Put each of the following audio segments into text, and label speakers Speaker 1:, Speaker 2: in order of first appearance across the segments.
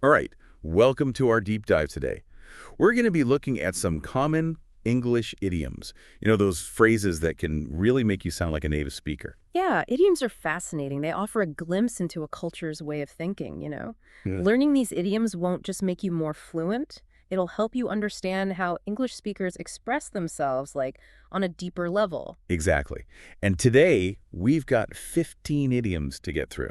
Speaker 1: All right, welcome to our deep dive today. We're going to be looking at some common English idioms. Those phrases that can really make you sound like a native speaker.
Speaker 2: Yeah, idioms are fascinating. They offer a glimpse into a culture's way of thinking.
Speaker 1: Yeah.
Speaker 2: Learning these idioms won't just make you more fluent, it'll help you understand how English speakers express themselves, like, on a deeper level.
Speaker 1: Exactly. And today, we've got 15 idioms to get through.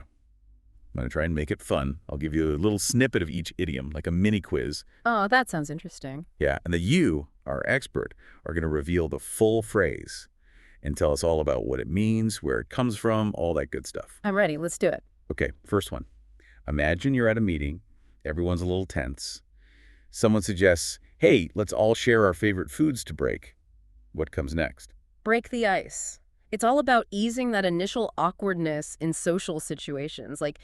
Speaker 1: I'm going to try and make it fun. I'll give you a little snippet of each idiom, like a mini quiz.
Speaker 2: Oh, that sounds interesting.
Speaker 1: Yeah, and you, our expert, are going to reveal the full phrase and tell us all about what it means, where it comes from, all that good stuff.
Speaker 2: I'm ready. Let's do it.
Speaker 1: Okay, first one. Imagine you're at a meeting. Everyone's a little tense. Someone suggests, hey, let's all share our favorite foods to break. What comes next?
Speaker 2: Break the ice. It's all about easing that initial awkwardness in social situations, like,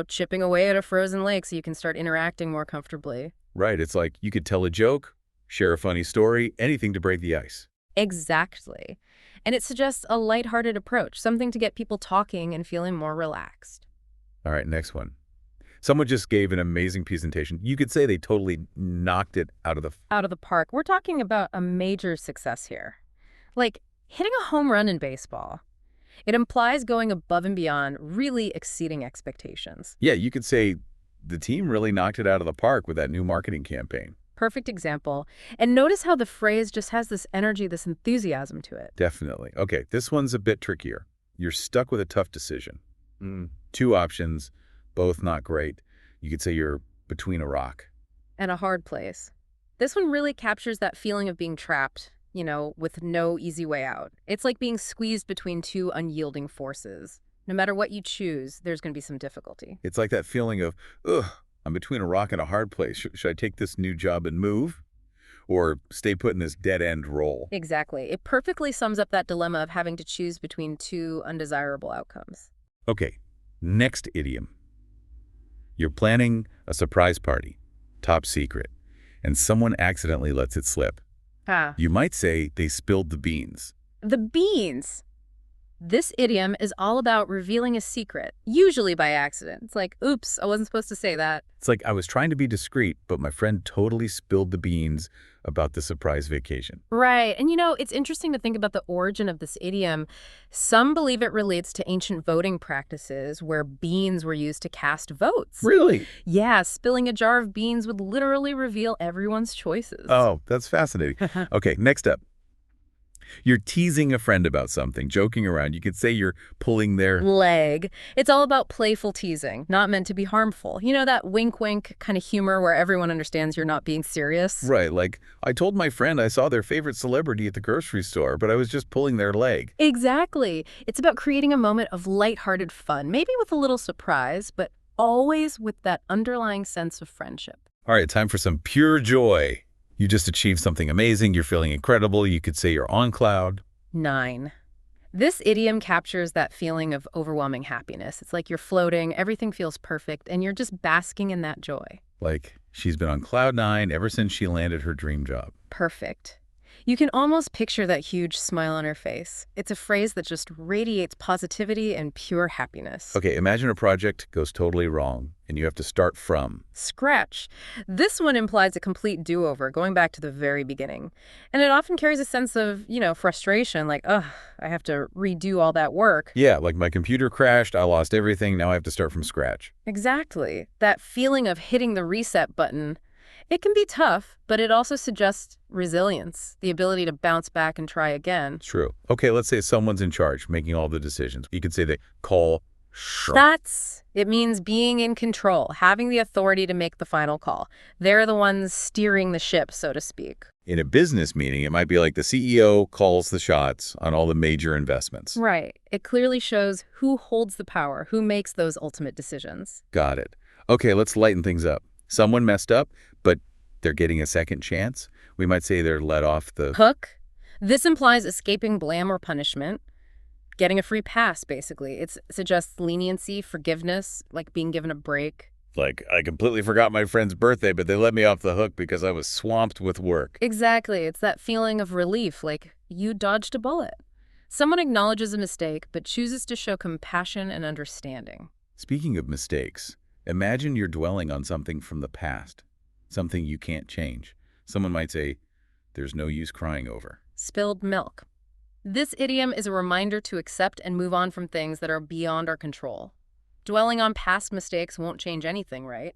Speaker 2: chipping away at a frozen lake so you can start interacting more comfortably.
Speaker 1: Right, it's like you could tell a joke, share a funny story, anything to break the ice.
Speaker 2: Exactly. And it suggests a lighthearted approach, something to get people talking and feeling more relaxed.
Speaker 1: All right, next one. Someone just gave an amazing presentation. You could say they totally knocked it out of the...
Speaker 2: Out of the park. We're talking about a major success here. Like hitting a home run in baseball. It implies going above and beyond, really exceeding expectations.
Speaker 1: Yeah, you could say the team really knocked it out of the park with that new marketing campaign.
Speaker 2: Perfect example. And notice how the phrase just has this energy, this enthusiasm to it.
Speaker 1: Definitely. Okay, this one's a bit trickier. You're stuck with a tough decision. Two options, both not great. You could say you're between a rock.
Speaker 2: And a hard place. This one really captures that feeling of being trapped, with no easy way out. It's like being squeezed between two unyielding forces. No matter what you choose, there's going to be some difficulty.
Speaker 1: It's like that feeling of, ugh, I'm between a rock and a hard place. Should I take this new job and move? Or stay put in this dead-end role?
Speaker 2: Exactly. It perfectly sums up that dilemma of having to choose between two undesirable outcomes.
Speaker 1: Okay, next idiom. You're planning a surprise party, top secret, and someone accidentally lets it slip.
Speaker 2: Ah.
Speaker 1: You might say they spilled the beans.
Speaker 2: The beans. This idiom is all about revealing a secret, usually by accident. It's like, oops, I wasn't supposed to say that.
Speaker 1: It's like I was trying to be discreet, but my friend totally spilled the beans about the surprise vacation.
Speaker 2: Right. And it's interesting to think about the origin of this idiom. Some believe it relates to ancient voting practices where beans were used to cast votes.
Speaker 1: Really?
Speaker 2: Yeah, spilling a jar of beans would literally reveal everyone's choices.
Speaker 1: Oh, that's fascinating. Okay, next up. You're teasing a friend about something, joking around. You could say you're pulling their...
Speaker 2: Leg. It's all about playful teasing, not meant to be harmful. That wink-wink kind of humor where everyone understands you're not being serious.
Speaker 1: Right, like, I told my friend I saw their favorite celebrity at the grocery store, but I was just pulling their leg.
Speaker 2: Exactly. It's about creating a moment of lighthearted fun, maybe with a little surprise, but always with that underlying sense of friendship.
Speaker 1: All right, time for some pure joy. You just achieved something amazing. You're feeling incredible. You could say you're on cloud.
Speaker 2: 9. This idiom captures that feeling of overwhelming happiness. It's like you're floating, everything feels perfect, and you're just basking in that joy.
Speaker 1: Like she's been on cloud 9 ever since she landed her dream job.
Speaker 2: Perfect. You can almost picture that huge smile on her face. It's a phrase that just radiates positivity and pure happiness.
Speaker 1: Okay, imagine a project goes totally wrong, and you have to start from...
Speaker 2: Scratch. This one implies a complete do-over, going back to the very beginning. And it often carries a sense of, frustration, like, ugh, I have to redo all that work.
Speaker 1: Yeah, like my computer crashed, I lost everything, now I have to start from scratch.
Speaker 2: Exactly. That feeling of hitting the reset button. It can be tough, but it also suggests resilience, the ability to bounce back and try again.
Speaker 1: True. Okay, let's say someone's in charge, making all the decisions. You could say they call shots.
Speaker 2: It means being in control, having the authority to make the final call. They're the ones steering the ship, so to speak.
Speaker 1: In a business meeting, it might be like the CEO calls the shots on all the major investments.
Speaker 2: Right. It clearly shows who holds the power, who makes those ultimate decisions.
Speaker 1: Got it. Okay, let's lighten things up. Someone messed up, but they're getting a second chance. We might say they're let off the
Speaker 2: hook. This implies escaping blame or punishment, getting a free pass, basically. It suggests leniency, forgiveness, like being given a break.
Speaker 1: Like, I completely forgot my friend's birthday, but they let me off the hook because I was swamped with work.
Speaker 2: Exactly. It's that feeling of relief, like you dodged a bullet. Someone acknowledges a mistake, but chooses to show compassion and understanding.
Speaker 1: Speaking of mistakes, Imagine you're dwelling on something from the past, something you can't change. Someone might say, there's no use crying over.
Speaker 2: Spilled milk. This idiom is a reminder to accept and move on from things that are beyond our control. Dwelling on past mistakes won't change anything, right?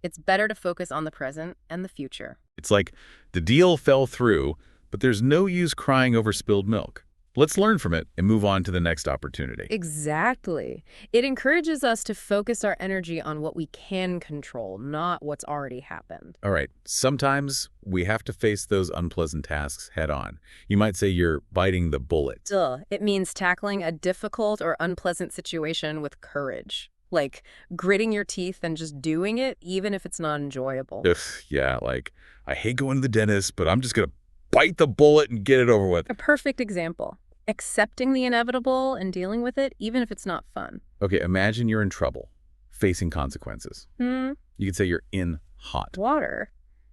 Speaker 2: It's better to focus on the present and the future.
Speaker 1: It's like the deal fell through, but there's no use crying over spilled milk. Let's learn from it and move on to the next opportunity.
Speaker 2: Exactly. It encourages us to focus our energy on what we can control, not what's already happened.
Speaker 1: All right, sometimes we have to face those unpleasant tasks head on. You might say you're biting the bullet.
Speaker 2: Duh. It means tackling a difficult or unpleasant situation with courage. Like gritting your teeth and just doing it, even if it's not enjoyable.
Speaker 1: Ugh, yeah, like, I hate going to the dentist, but I'm just going to bite the bullet and get it over with.
Speaker 2: A perfect example. Accepting the inevitable and dealing with it, even if it's not fun.
Speaker 1: Okay, imagine you're in trouble, facing consequences. You could say you're in hot.
Speaker 2: Water.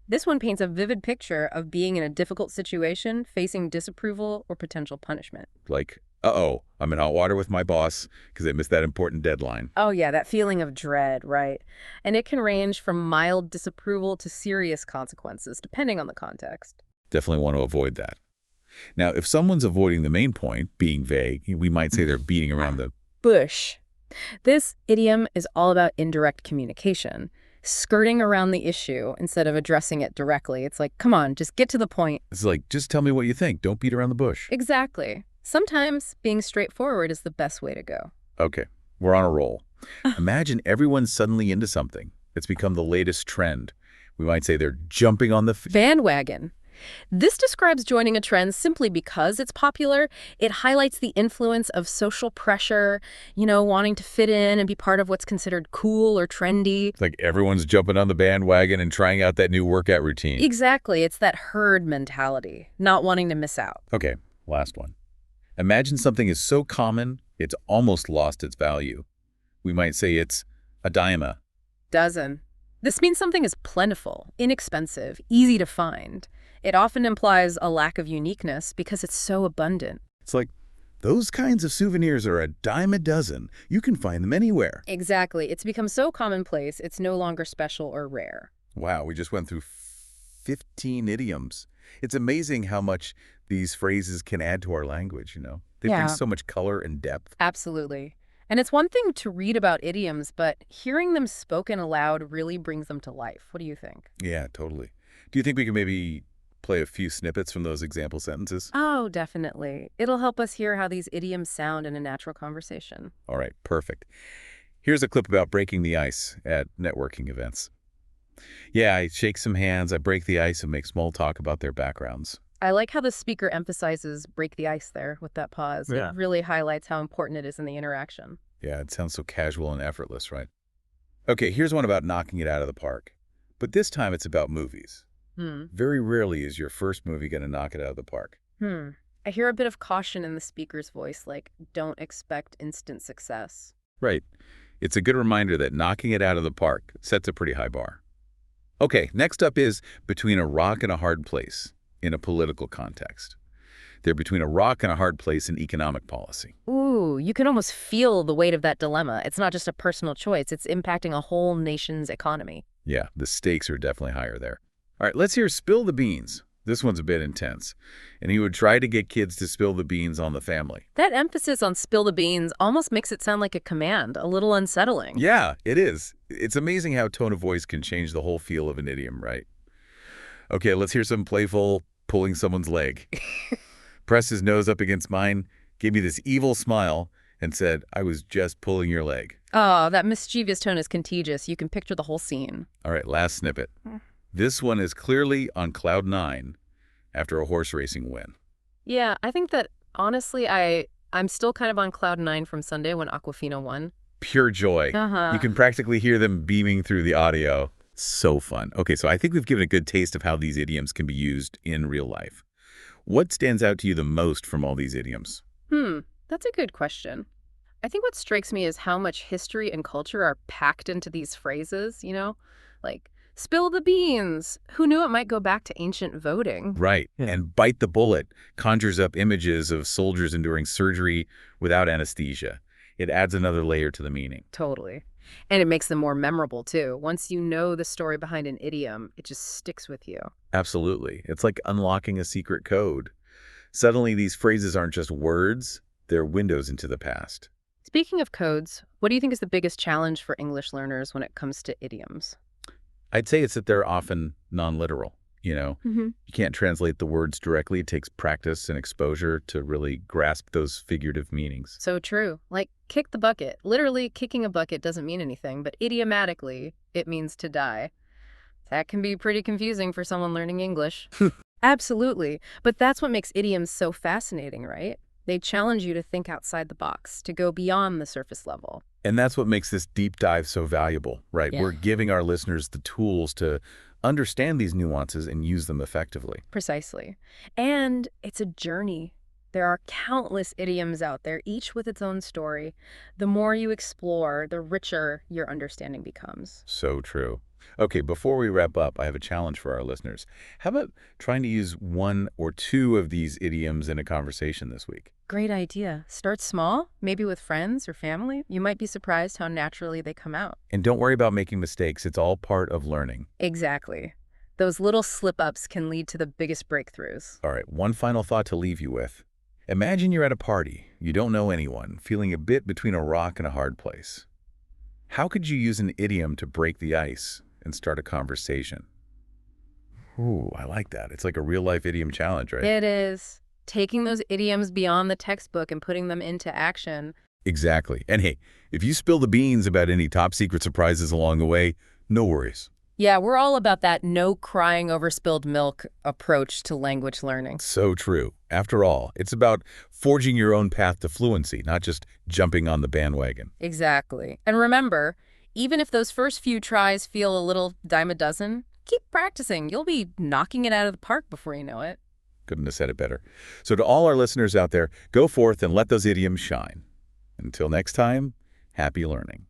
Speaker 2: This one paints a vivid picture of being in a difficult situation, facing disapproval or potential punishment.
Speaker 1: Like, uh-oh, I'm in hot water with my boss because I missed that important deadline.
Speaker 2: Oh yeah, that feeling of dread, right? And it can range from mild disapproval to serious consequences, depending on the context.
Speaker 1: Definitely want to avoid that. Now, if someone's avoiding the main point, being vague, we might say they're beating around the
Speaker 2: Bush. This idiom is all about indirect communication, skirting around the issue instead of addressing it directly. It's like, come on, just get to the point.
Speaker 1: It's like, just tell me what you think. Don't beat around the bush.
Speaker 2: Exactly. Sometimes being straightforward is the best way to go.
Speaker 1: Okay, we're on a roll. Imagine everyone's suddenly into something. It's become the latest trend. We might say they're jumping on the
Speaker 2: Bandwagon. This describes joining a trend simply because it's popular. It highlights the influence of social pressure, wanting to fit in and be part of what's considered cool or trendy.
Speaker 1: It's like everyone's jumping on the bandwagon and trying out that new workout routine.
Speaker 2: Exactly. It's that herd mentality, not wanting to miss out.
Speaker 1: Okay, last one. Imagine something is so common, it's almost lost its value. We might say it's a dime a
Speaker 2: dozen. This means something is plentiful, inexpensive, easy to find. It often implies a lack of uniqueness because it's so abundant.
Speaker 1: It's like, those kinds of souvenirs are a dime a dozen. You can find them anywhere.
Speaker 2: Exactly. It's become so commonplace, it's no longer special or rare.
Speaker 1: Wow, we just went through 15 idioms. It's amazing how much these phrases can add to our language, They bring so much color and depth.
Speaker 2: Absolutely. And it's one thing to read about idioms, but hearing them spoken aloud really brings them to life. What do you think?
Speaker 1: Yeah, totally. Do you think we can maybe play a few snippets from those example sentences?
Speaker 2: Oh, definitely. It'll help us hear how these idioms sound in a natural conversation.
Speaker 1: All right, perfect. Here's a clip about breaking the ice at networking events. Yeah, I shake some hands, I break the ice and make small talk about their backgrounds.
Speaker 2: I like how the speaker emphasizes break the ice there with that pause.
Speaker 1: Yeah.
Speaker 2: It really highlights how important it is in the interaction.
Speaker 1: Yeah, it sounds so casual and effortless, right? Okay, here's one about knocking it out of the park. But this time it's about movies. Very rarely is your first movie going to knock it out of the park.
Speaker 2: I hear a bit of caution in the speaker's voice, like, don't expect instant success.
Speaker 1: Right. It's a good reminder that knocking it out of the park sets a pretty high bar. Okay, next up is between a rock and a hard place in a political context. They're between a rock and a hard place in economic policy.
Speaker 2: Ooh, you can almost feel the weight of that dilemma. It's not just a personal choice. It's impacting a whole nation's economy.
Speaker 1: Yeah, the stakes are definitely higher there. All right, let's hear Spill the Beans. This one's a bit intense. And he would try to get kids to spill the beans on the family.
Speaker 2: That emphasis on spill the beans almost makes it sound like a command, a little unsettling.
Speaker 1: Yeah, it is. It's amazing how tone of voice can change the whole feel of an idiom, right? Okay, let's hear some playful pulling someone's leg. Pressed his nose up against mine, gave me this evil smile, and said, I was just pulling your leg.
Speaker 2: Oh, that mischievous tone is contagious. You can picture the whole scene.
Speaker 1: All right, last snippet. This one is clearly on cloud 9 after a horse racing win.
Speaker 2: Yeah, I think that, honestly, I'm still kind of on cloud 9 from Sunday when Aquafina won.
Speaker 1: Pure joy. You can practically hear them beaming through the audio. So fun. Okay, so I think we've given a good taste of how these idioms can be used in real life. What stands out to you the most from all these idioms?
Speaker 2: That's a good question. I think what strikes me is how much history and culture are packed into these phrases, Like, spill the beans. Who knew it might go back to ancient voting?
Speaker 1: Right. Yeah. And bite the bullet conjures up images of soldiers enduring surgery without anesthesia. It adds another layer to the meaning.
Speaker 2: Totally. And it makes them more memorable, too. Once you know the story behind an idiom, it just sticks with you.
Speaker 1: Absolutely. It's like unlocking a secret code. Suddenly, these phrases aren't just words, they're windows into the past.
Speaker 2: Speaking of codes, what do you think is the biggest challenge for English learners when it comes to idioms?
Speaker 1: I'd say it's that they're often non-literal.
Speaker 2: Hmm.
Speaker 1: You can't translate the words directly. It takes practice and exposure to really grasp those figurative meanings.
Speaker 2: So true. Like, kick the bucket. Literally, kicking a bucket doesn't mean anything, but idiomatically, it means to die. That can be pretty confusing for someone learning English. Absolutely. But that's what makes idioms so fascinating, right? They challenge you to think outside the box, to go beyond the surface level.
Speaker 1: And that's what makes this deep dive so valuable, right?
Speaker 2: Yeah.
Speaker 1: We're giving our listeners the tools to understand these nuances and use them effectively.
Speaker 2: Precisely. And it's a journey. There are countless idioms out there, each with its own story. The more you explore, the richer your understanding becomes.
Speaker 1: So true. Okay, before we wrap up, I have a challenge for our listeners. How about trying to use one or two of these idioms in a conversation this week?
Speaker 2: Great idea. Start small, maybe with friends or family. You might be surprised how naturally they come out.
Speaker 1: And don't worry about making mistakes. It's all part of learning.
Speaker 2: Exactly. Those little slip-ups can lead to the biggest breakthroughs.
Speaker 1: All right, one final thought to leave you with. Imagine you're at a party. You don't know anyone, feeling a bit between a rock and a hard place. How could you use an idiom to break the ice and start a conversation? Ooh, I like that. It's like a real-life idiom challenge, right?
Speaker 2: It is. Taking those idioms beyond the textbook and putting them into action.
Speaker 1: Exactly. And hey, if you spill the beans about any top secret surprises along the way, no worries.
Speaker 2: Yeah, we're all about that no crying over spilled milk approach to language learning.
Speaker 1: So true. After all, it's about forging your own path to fluency, not just jumping on the bandwagon.
Speaker 2: Exactly. And remember, even if those first few tries feel a little dime a dozen, keep practicing. You'll be knocking it out of the park before you know it.
Speaker 1: Couldn't have said it better. So to all our listeners out there, go forth and let those idioms shine. Until next time, happy learning.